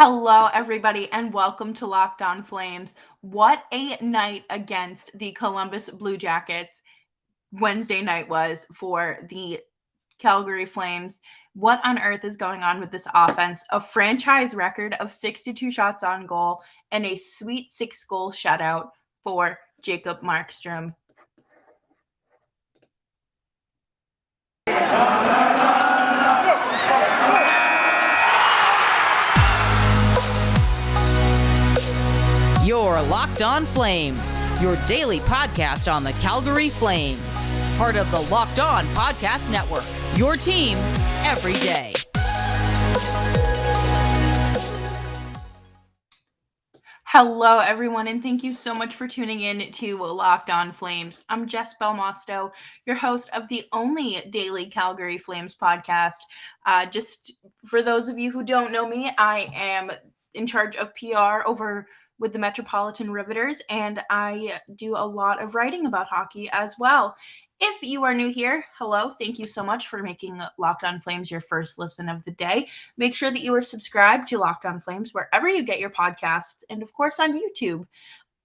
Hello, everybody, and welcome to Locked On Flames. What a night against the Columbus Blue Jackets Wednesday night was for the Calgary Flames. What on earth is going on with this offense? A franchise record of 62 shots on goal and a sweet 6-goal shutout for Jacob Markstrom. You're Locked On Flames, your daily podcast on the Calgary Flames. Part of the Locked On Podcast Network, your team every day. Hello, everyone, and thank you so much for tuning in to Locked On Flames. I'm Jess Belmosto, your host of the only daily Calgary Flames podcast. Just for those of you who don't know me, I am in charge of PR over with the Metropolitan Riveters, and I do a lot of writing about hockey as well. If you are new here, hello, thank you so much for making Locked On Flames your first listen of the day. Make sure that you are subscribed to Locked On Flames wherever you get your podcasts, and of course on YouTube.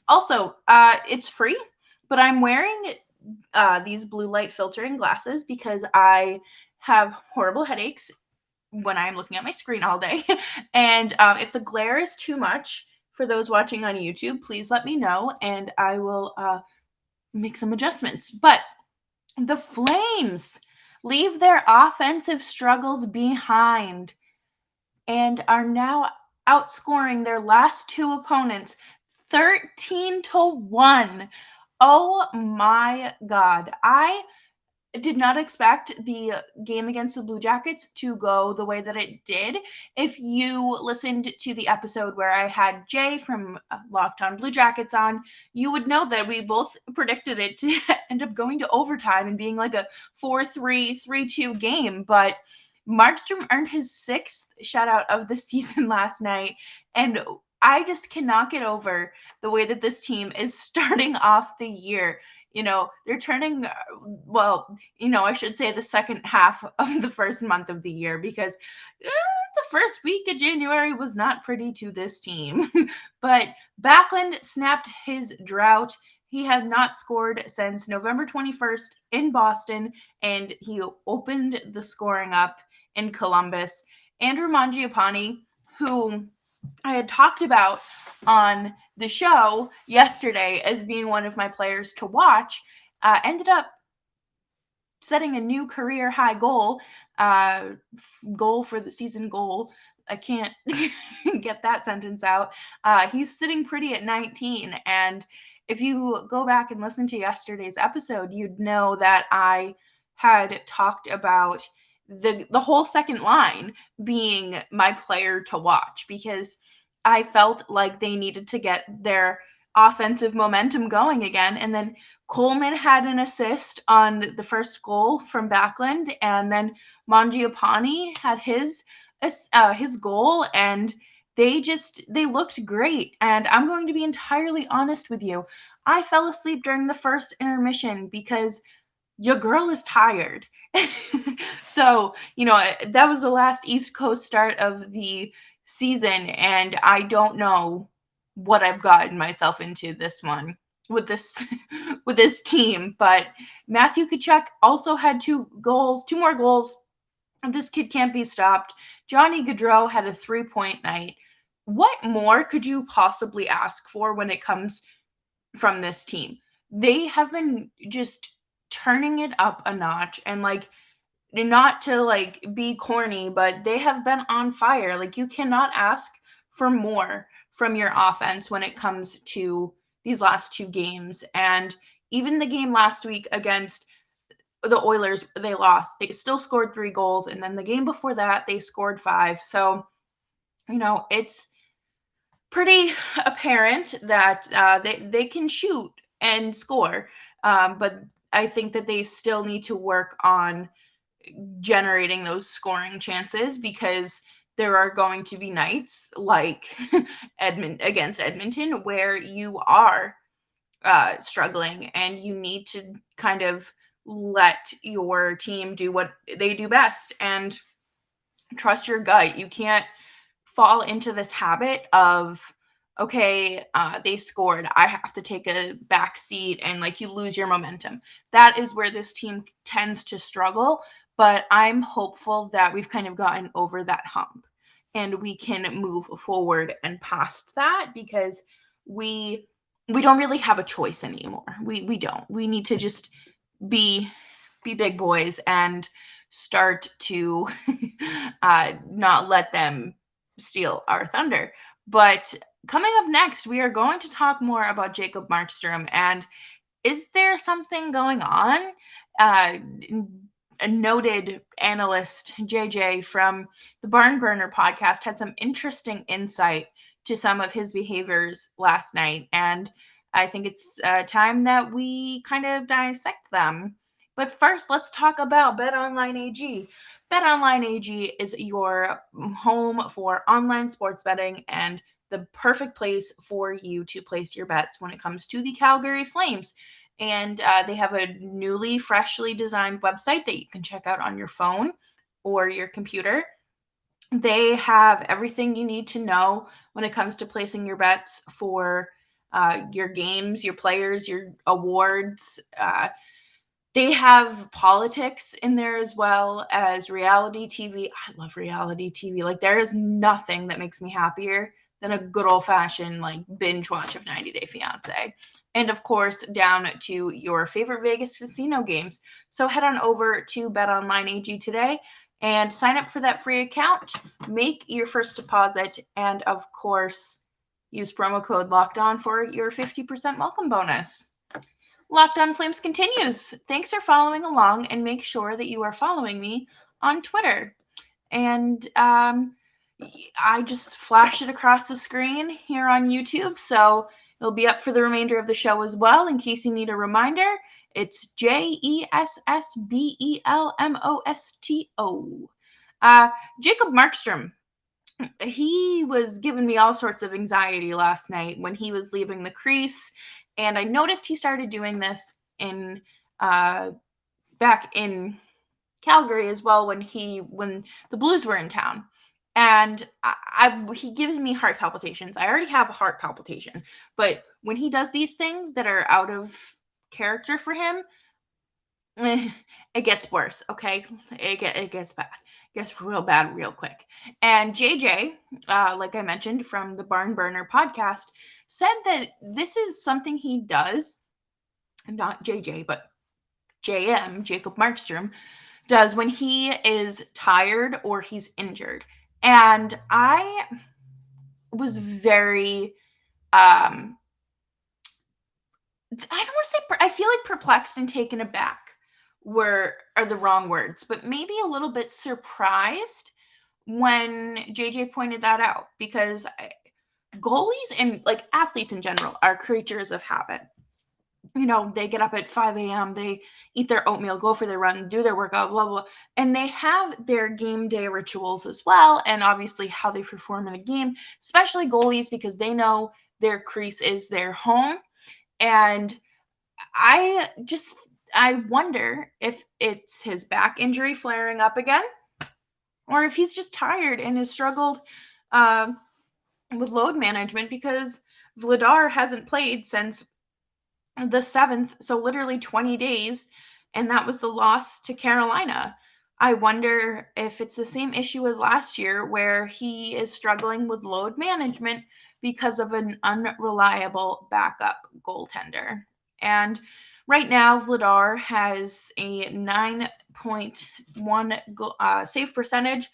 Also, it's free, but I'm wearing these blue light filtering glasses because I have horrible headaches when I'm looking at my screen all day. And if the glare is too much for those watching on YouTube, please let me know, and I will make some adjustments. But the Flames leave their offensive struggles behind and are now outscoring their last two opponents 13-1. Oh my God. I did not expect the game against the Blue Jackets to go the way that it did. If you listened to the episode where I had Jay from Locked On Blue Jackets on, you would know that we both predicted it to end up going to overtime and being like a 4-3, 3-2 game. But Markstrom earned his sixth shutout of the season last night, and I just cannot get over the way that this team is starting off the year. They're turning, I should say the second half of the first month of the year, because the first week of January was not pretty to this team. But Backlund snapped his drought. He had not scored since November 21st in Boston, and he opened the scoring up in Columbus. Andrew Mangiapane, who I had talked about on the show yesterday as being one of my players to watch, ended up setting a new career high goal for the season goal. I can't get that sentence out. He's sitting pretty at 19. And if you go back and listen to yesterday's episode, you'd know that I had talked about the whole second line being my player to watch, because I felt like they needed to get their offensive momentum going again. And then Coleman had an assist on the first goal from Backlund, and then Mangiapane had his goal, and they looked great. And I'm going to be entirely honest with you. I fell asleep during the first intermission because your girl is tired. So, that was the last East Coast start of the season, and I don't know what I've gotten myself into this one with this with this team. But Matthew Tkachuk also had two more goals. This kid can't be stopped. Johnny Gaudreau had a 3-point night. What more could you possibly ask for when it comes from this team? They have been just turning it up a notch, and not to be corny, but they have been on fire. You cannot ask for more from your offense when it comes to these last two games. And even the game last week against the Oilers, they lost. They still scored 3 goals, and then the game before that, they scored 5. So, it's pretty apparent that they can shoot and score, but I think that they still need to work on generating those scoring chances, because there are going to be nights like against Edmonton where you are struggling, and you need to kind of let your team do what they do best and trust your gut. You can't fall into this habit of, okay, they scored, I have to take a back seat, and like you lose your momentum. That is where this team tends to struggle, but I'm hopeful that we've kind of gotten over that hump and we can move forward and past that, because we we don't really have a choice anymore. We don't. We need to just be big boys and start to not let them steal our thunder. But coming up next, we are going to talk more about Jacob Markstrom. And is there something going on? Uh, a noted analyst, JJ, from the Barn Burner podcast, had some interesting insight to some of his behaviors last night. And I think it's time that we kind of dissect them. But first, let's talk about BetOnline AG. BetOnline AG is your home for online sports betting and the perfect place for you to place your bets when it comes to the Calgary Flames. And they have a newly, freshly designed website that you can check out on your phone or your computer. They have everything you need to know when it comes to placing your bets for your games, your players, your awards. They have politics in there as well as reality TV. I love reality TV. Like, there is nothing that makes me happier than a good old-fashioned like binge watch of 90 Day Fiancé. And of course, down to your favorite Vegas casino games. So head on over to BetOnline AG today and sign up for that free account. Make your first deposit, and of course, use promo code LOCKEDON for your 50% welcome bonus. Locked On Flames continues. Thanks for following along, and make sure that you are following me on Twitter. And I just flashed it across the screen here on YouTube, so it'll be up for the remainder of the show as well. In case you need a reminder, it's JESSBELMOSTO. Jacob Markstrom, he was giving me all sorts of anxiety last night when he was leaving the crease. And I noticed he started doing this in back in Calgary as well when the Blues were in town. And he gives me heart palpitations. I already have a heart palpitation, but when he does these things that are out of character for him, it gets worse. Okay, it gets bad. It gets real bad real quick. And JJ, like I mentioned from the Barn Burner podcast, said that this is something he does. Not JJ, but JM, Jacob Markstrom, does when he is tired or he's injured. And I was very, I don't want to say, I feel like perplexed and taken aback are the wrong words, but maybe a little bit surprised when JJ pointed that out, because goalies and like athletes in general are creatures of habit. You know, they get up at 5 a.m., they eat their oatmeal, go for their run, do their workout, blah, blah, blah. And they have their game day rituals as well. And obviously how they perform in a game, especially goalies, because they know their crease is their home. And I wonder if it's his back injury flaring up again, or if he's just tired and has struggled with load management, because Vladar hasn't played since the 7th, so literally 20 days, and that was the loss to Carolina. I wonder if it's the same issue as last year, where he is struggling with load management because of an unreliable backup goaltender. And right now, Vladar has a 9.1 save percentage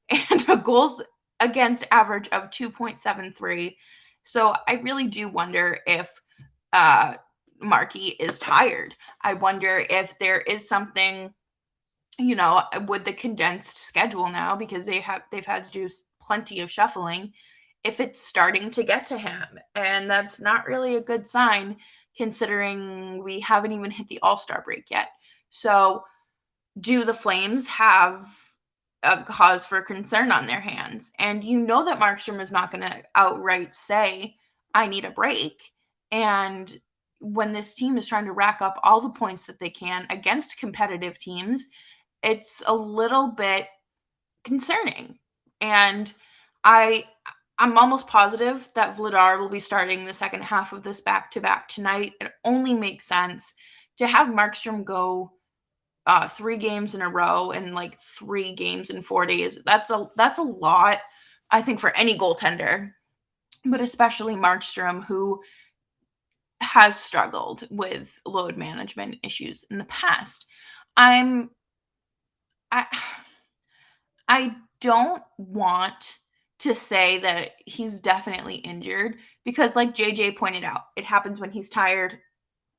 and a goals against average of 2.73. So I really do wonder if Markey is tired. I wonder if there is something, with the condensed schedule now, because they've had to do plenty of shuffling, if it's starting to get to him. And that's not really a good sign, considering we haven't even hit the All-Star break yet. So do the Flames have a cause for concern on their hands? And you know that Markstrom is not going to outright say, I need a break. And when this team is trying to rack up all the points that they can against competitive teams, it's a little bit concerning. And I I'm almost positive that Vladar will be starting the second half of this back-to-back tonight. It only makes sense to have Markstrom go 3 games in a row and like 3 games in 4 days. That's a lot, I think, for any goaltender, but especially Markstrom, who has struggled with load management issues in the past. I I don't want to say that he's definitely injured because, like JJ pointed out, it happens when he's tired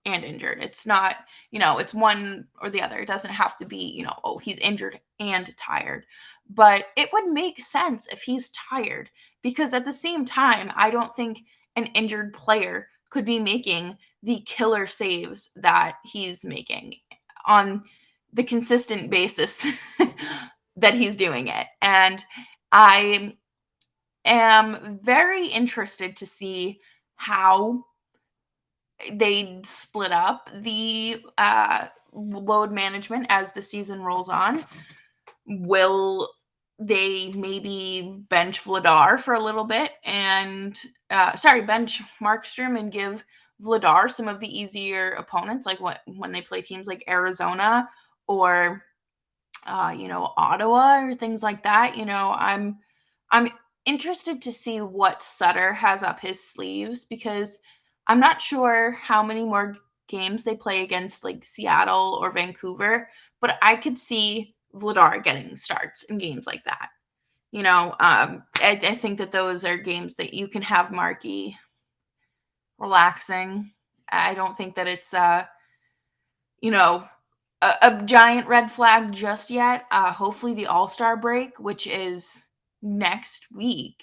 and injured. It's not, it's one or the other. It doesn't have to be, oh, he's injured and tired. But it would make sense if he's tired because at the same time, I don't think an injured player could be making the killer saves that he's making on the consistent basis that he's doing it. And I am very interested to see how they split up the load management as the season rolls on. Will they maybe bench Vladar for a little bit and bench Markstrom and give Vladar some of the easier opponents, like when they play teams like Arizona or Ottawa or things like that. I'm interested to see what Sutter has up his sleeves because I'm not sure how many more games they play against like Seattle or Vancouver, but I could see Vladar getting starts in games like that. I think that those are games that you can have Marky relaxing. I don't think that it's a giant red flag just yet. Hopefully the All-Star break, which is next week,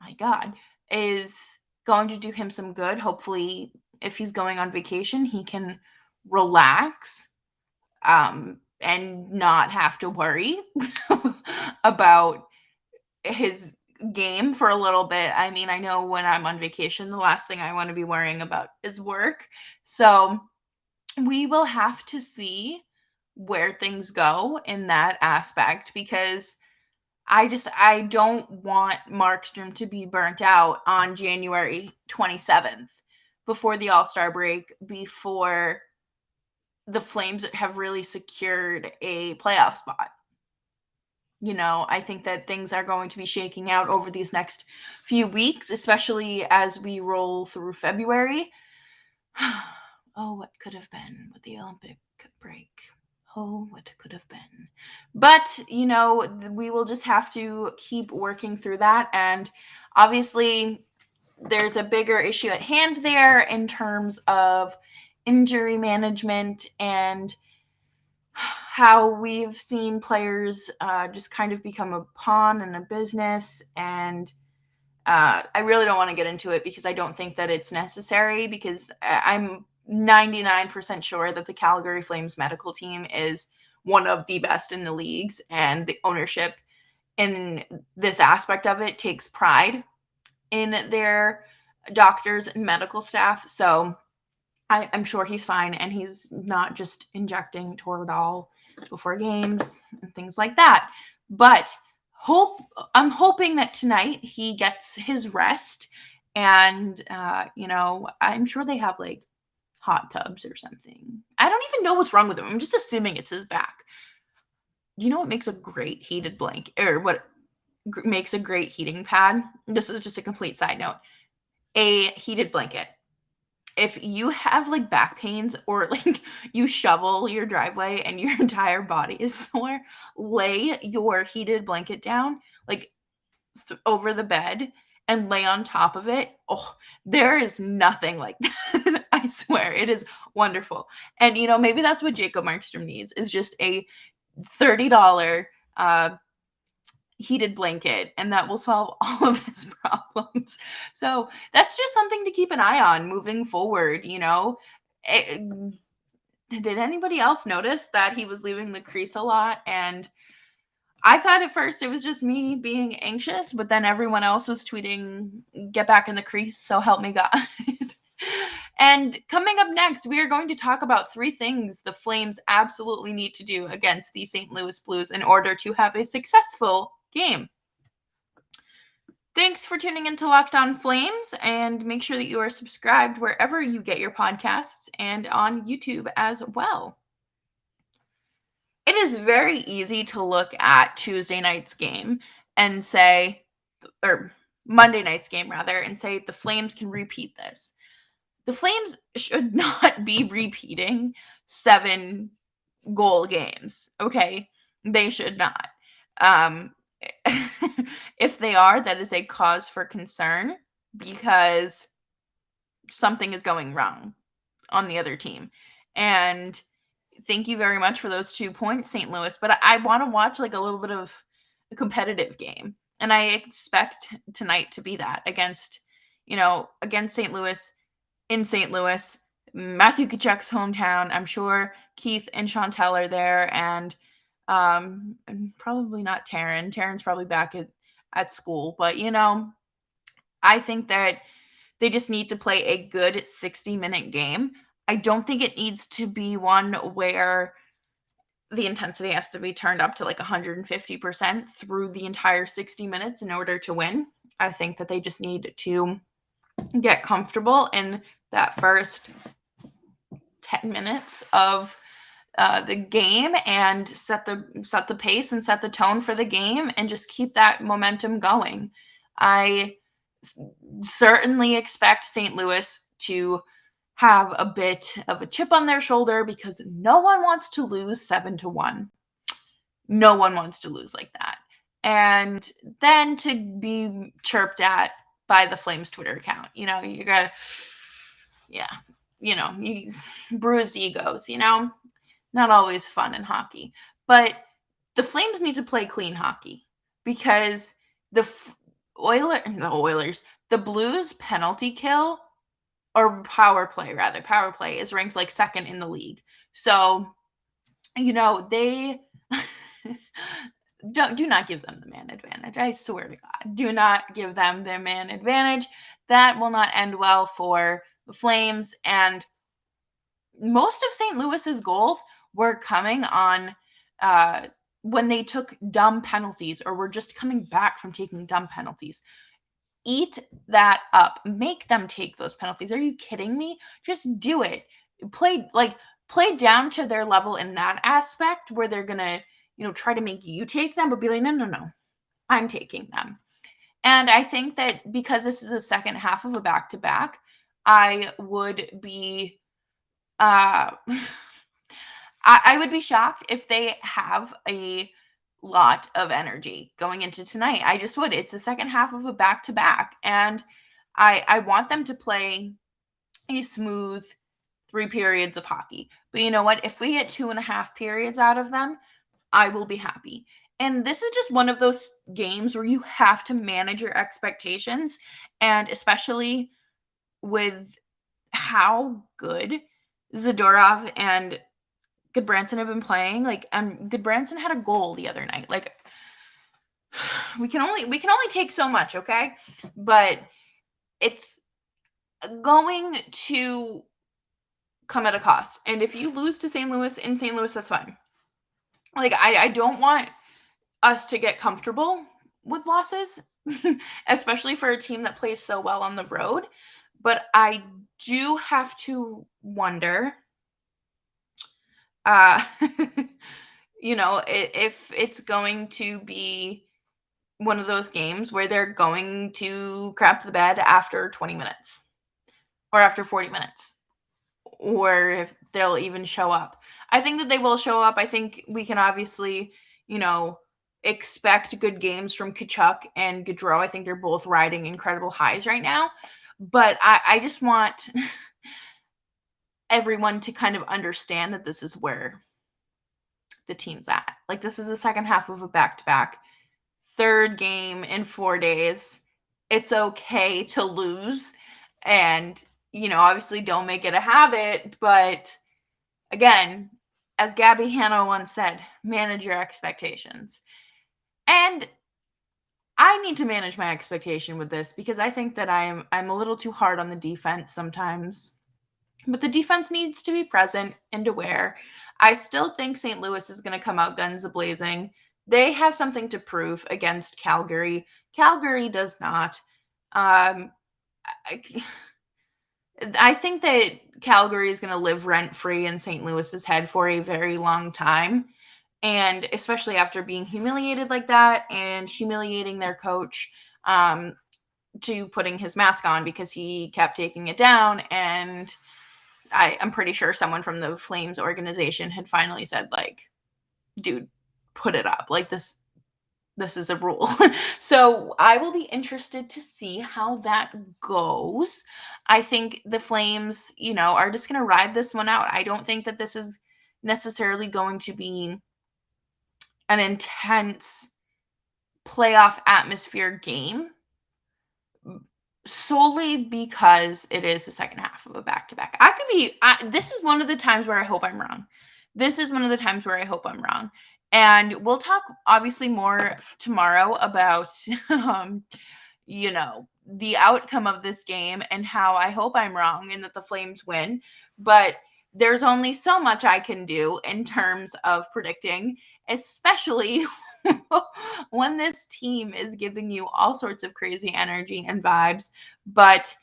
my God, is going to do him some good. Hopefully, if he's going on vacation, he can relax and not have to worry about his game for a little bit. I mean, I know when I'm on vacation, the last thing I want to be worrying about is work. So we will have to see where things go in that aspect because I don't want Markstrom to be burnt out on January 27th before the All-Star break, before the Flames have really secured a playoff spot. I think that things are going to be shaking out over these next few weeks, especially as we roll through February. Oh, what could have been with the Olympic break? Oh, what could have been. But, we will just have to keep working through that. And obviously, there's a bigger issue at hand there in terms of injury management and how we've seen players just kind of become a pawn in a business. And I really don't want to get into it because I don't think that it's necessary because I'm 99% sure that the Calgary Flames medical team is one of the best in the leagues, and the ownership in this aspect of it takes pride in their doctors and medical staff. So I'm sure he's fine, and he's not just injecting Toradol before games and things like that. But I'm hoping that tonight he gets his rest, and I'm sure they have like hot tubs or something. I don't even know what's wrong with him. I'm just assuming it's his back. You know what makes a great heated blanket, or what makes a great heating pad? This is just a complete side note. A heated blanket. If you have like back pains or like you shovel your driveway and your entire body is sore, lay your heated blanket down like over the bed and lay on top of it. Oh, there is nothing like that. I swear, it is wonderful. And maybe that's what Jacob Markstrom needs, is just a $30 heated blanket, and that will solve all of his problems. So that's just something to keep an eye on moving forward. Did anybody else notice that he was leaving the crease a lot? And I thought at first it was just me being anxious, but then everyone else was tweeting, "Get back in the crease, so help me God." And coming up next, we are going to talk about 3 things the Flames absolutely need to do against the St. Louis Blues in order to have a successful game. Thanks for tuning into Locked On Flames, and make sure that you are subscribed wherever you get your podcasts and on YouTube as well. It is very easy to look at Tuesday night's game and say, or Monday night's game rather, and say the Flames can repeat this. The Flames should not be repeating 7-goal games, okay? They should not. Um, if they are, that is a cause for concern because something is going wrong on the other team. And thank you very much for those 2 points, St. Louis. But I want to watch like a little bit of a competitive game. And I expect tonight to be that against St. Louis in St. Louis. Matthew Tkachuk's hometown. I'm sure Keith and Chantel are there, and probably not Taryn. Taryn's probably back at school, but I think that they just need to play a good 60-minute game. I don't think it needs to be one where the intensity has to be turned up to like 150% through the entire 60 minutes in order to win. I think that they just need to get comfortable in that first 10 minutes of the game and set the pace and set the tone for the game and just keep that momentum going. I certainly expect St. Louis to have a bit of a chip on their shoulder because no one wants to lose 7-1. No one wants to lose like that. And then to be chirped at by the Flames Twitter account. You gotta, bruised egos, not always fun in hockey. But the Flames need to play clean hockey because the Blues penalty kill or power play is ranked like second in the league. So, they do not give them the man advantage. I swear to God, do not give them the man advantage. That will not end well for the Flames. And most of St. Louis's goals were coming on when they took dumb penalties or were just coming back from taking dumb penalties. Eat that up. Make them take those penalties. Are you kidding me? Just do it. Play down to their level in that aspect where they're gonna, try to make you take them, but be like, no, I'm taking them. And I think that because this is a second half of a back-to-back, I would be I would be shocked if they have a lot of energy going into tonight. I just would. It's the second half of a back-to-back, and I want them to play a smooth 3 periods of hockey. But you know what? If we get 2.5 periods out of them, I will be happy. And this is just one of those games where you have to manage your expectations, and especially with how good Zadorov and Goodbranson have been playing. Like, Goodbranson had a goal the other night. Like, we can only take so much, okay? But it's going to come at a cost. And if you lose to St. Louis in St. Louis, that's fine. Like, I don't want us to get comfortable with losses, especially for a team that plays so well on the road. But I do have to wonder, if it's going to be one of those games where they're going to crap the bed after 20 minutes or after 40 minutes, or if they'll even show up. I think that they will show up. I think we can obviously, expect good games from Tkachuk and Gaudreau. I think they're both riding incredible highs right now. But I just want everyone to kind of understand that this is where the team's at. Like, this is the second half of a back-to-back. Third game in 4 days. It's okay to lose. And, obviously don't make it a habit. But again, as Gabby Hanna once said, manage your expectations. And I need to manage my expectation with this because I think that I'm a little too hard on the defense sometimes. But the defense needs to be present and aware. I still think St. Louis is going to come out guns a-blazing. They have something to prove against Calgary. Calgary does not. Um, I think that Calgary is going to live rent free in St. Louis's head for a very long time. And especially after being humiliated like that and humiliating their coach to putting his mask on because he kept taking it down. And I'm pretty sure someone from the Flames organization had finally said, like, dude, put it up. Like, this is a rule. So I will be interested to see how that goes. I think the Flames, are just going to ride this one out. I don't think that this is necessarily going to be an intense playoff atmosphere game solely because it is the second half of a back-to-back. This is one of the times where I hope I'm wrong. This is one of the times where I hope I'm wrong. And we'll talk obviously more tomorrow about, the outcome of this game and how I hope I'm wrong and that the Flames win. But there's only so much I can do in terms of predicting, especially when this team is giving you all sorts of crazy energy and vibes. But,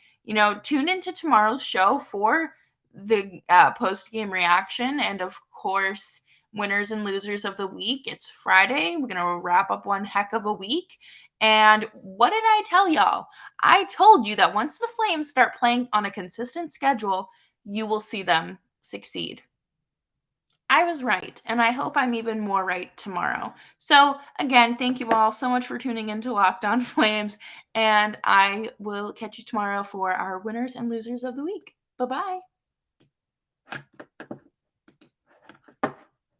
tune into tomorrow's show for the post-game reaction and, of course, winners and losers of the week. It's Friday. We're going to wrap up one heck of a week. And what did I tell y'all? I told you that once the Flames start playing on a consistent schedule, you will see them succeed. I was right, and I hope I'm even more right tomorrow. So, again, thank you all so much for tuning into Locked On Flames, and I will catch you tomorrow for our winners and losers of the week. Bye-bye.